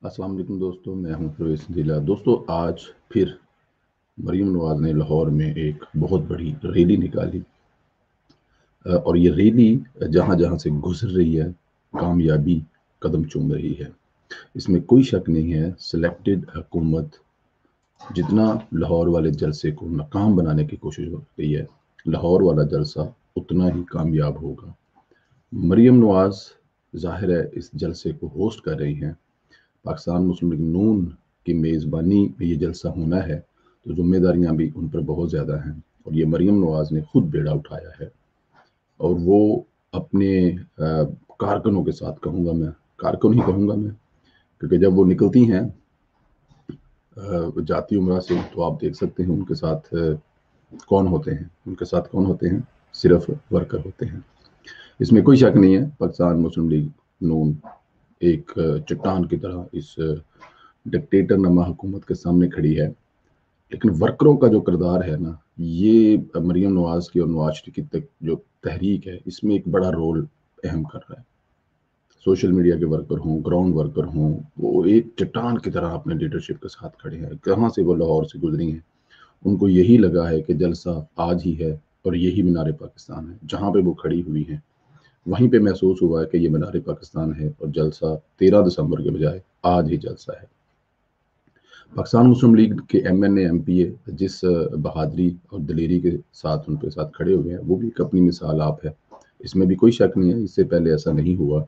अस्सलाम वालेकुम दोस्तों, मैं हूं प्रवेश जिला। दोस्तों, आज फिर मरीम नवाज ने लाहौर में एक बहुत बड़ी रैली निकाली और ये रैली जहां जहां से गुजर रही है कामयाबी कदम चूम रही है। इसमें कोई शक नहीं है, सिलेक्टेड हुकूमत जितना लाहौर वाले जलसे को नाकाम बनाने की कोशिश हो रही है, लाहौर वाला जलसा उतना ही कामयाब होगा। मरीम नवाज जाहिर है इस जलसे को होस्ट कर रही हैं। पाकिस्तान मुस्लिम लीग नून की मेज़बानी में ये जलसा होना है, तो जिम्मेदारियां भी उन पर बहुत ज़्यादा हैं और ये मरीम नवाज ने खुद बेड़ा उठाया है। और वो अपने कारकुनों के साथ, कहूँगा मैं, कारकुन ही कहूँगा मैं, क्योंकि जब वो निकलती हैं जाती उमरा से, तो आप देख सकते हैं उनके साथ कौन होते हैं। उनके साथ कौन होते हैं? सिर्फ वर्कर होते हैं। इसमें कोई शक नहीं है, पाकिस्तान मुस्लिम लीग नून एक चट्टान की तरह इस डिक्टेटर नमा हुकूमत के सामने खड़ी है। लेकिन वर्करों का जो किरदार है ना, ये मरीम नवाज की और नवाज शरीफ की जो तहरीक है, इसमें एक बड़ा रोल अहम कर रहा है। सोशल मीडिया के वर्कर हों, ग्राउंड वर्कर हों, वो एक चट्टान की तरह अपने लीडरशिप के साथ खड़े हैं। कहाँ से वो लाहौर से गुजरी हैं, उनको यही लगा है कि जलसा आज ही है और यही मीनार पाकिस्तान है। जहाँ पे वो खड़ी हुई हैं वहीं पे महसूस हुआ है कि ये मीनार पाकिस्तान है और जलसा 13 दिसंबर के बजाय आज ही जलसा है। पाकिस्तान मुस्लिम लीग के MNA MPA जिस बहादुरी और दलेरी के साथ उनके साथ खड़े हुए हैं, वो भी एक अपनी मिसाल आप है। इसमें भी कोई शक नहीं है, इससे पहले ऐसा नहीं हुआ।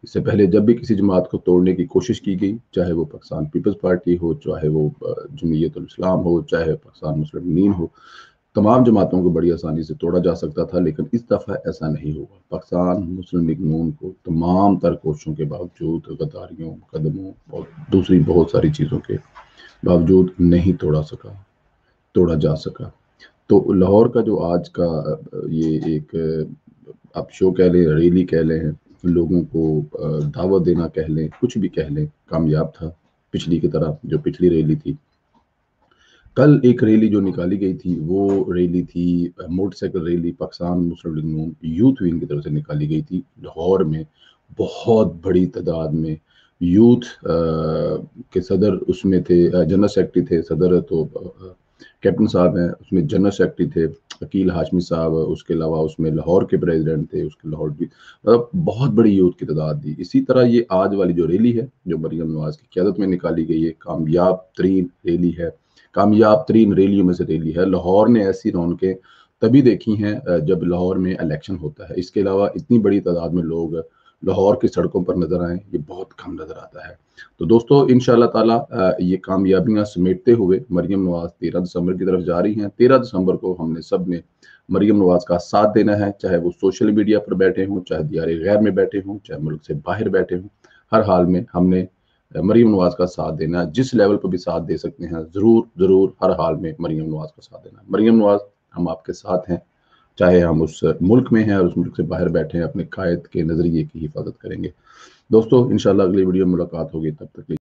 इससे पहले जब भी किसी जमात को तोड़ने की कोशिश की गई, चाहे वो पाकिस्तान पीपल्स पार्टी हो, चाहे वो जमीयत उल इस्लाम हो, चाहे पाकिस्तान मुस्लिम लीग हो, तमाम जमातों को बड़ी आसानी से तोड़ा जा सकता था। लेकिन इस दफ़ा ऐसा नहीं हुआ। पाकिस्तान मुस्लिम लीग नून को तमाम तर कोशिशों के बावजूद, गद्दारियों, कदमों और दूसरी बहुत सारी चीज़ों के बावजूद नहीं तोड़ा जा सका। तो लाहौर का जो आज का ये एक आप शो कह लें, रैली कह लें, लोगों को दावत देना कह लें, कुछ भी कह लें, कामयाब था। पिछली की तरह जो पिछली रैली थी, कल एक रैली जो निकाली गई थी, वो रैली थी मोटरसाइकिल रैली पाकिस्तान मुस्लिम लीग नून यूथ विंग की तरफ से निकाली गई थी। लाहौर में बहुत बड़ी तादाद में यूथ के सदर उसमें थे, जनरल सेक्रेटरी थे। सदर तो कैप्टन साहब हैं, उसमें जनरल सेक्रेटरी थे अकील हाशमी साहब, उसके अलावा उसमें लाहौर के प्रेसिडेंट थे, उसके लाहौर भी, मतलब बहुत बड़ी यूथ की तादाद थी। इसी तरह ये आज वाली जो रैली है, जो मरीम नवाज की क़यादत में निकाली गई है, कामयाब तरीन रैली है, कामयाब तरीन रैलियों में से रैली है। लाहौर ने ऐसी रौनकें तभी देखी हैं जब लाहौर में इलेक्शन होता है। इसके अलावा इतनी बड़ी तादाद में लोग लाहौर की सड़कों पर नजर आए, ये बहुत कम नजर आता है। तो दोस्तों, इंशाल्लाह ताला ये कामयाबियां समेटते हुए मरीम नवाज 13 दिसंबर की तरफ जा रही हैं। 13 दिसंबर को हमने सब ने मरीम नवाज का साथ देना है, चाहे वो सोशल मीडिया पर बैठे हों, चाहे दियारे गैर में बैठे हों, चाहे मुल्क से बाहर बैठे हों। हर हाल में हमने मरीम नवाज का साथ देना है। जिस लेवल पर भी साथ दे सकते हैं, जरूर जरूर हर हाल में मरीम नवाज का साथ देना। मरीम नवाज, हम आपके साथ हैं, चाहे हम उस मुल्क में हैं और उस मुल्क से बाहर बैठे हैं, अपने कायद के नजरिए की हिफाजत करेंगे। दोस्तों, इंशाल्लाह अगली वीडियो में मुलाकात होगी, तब तक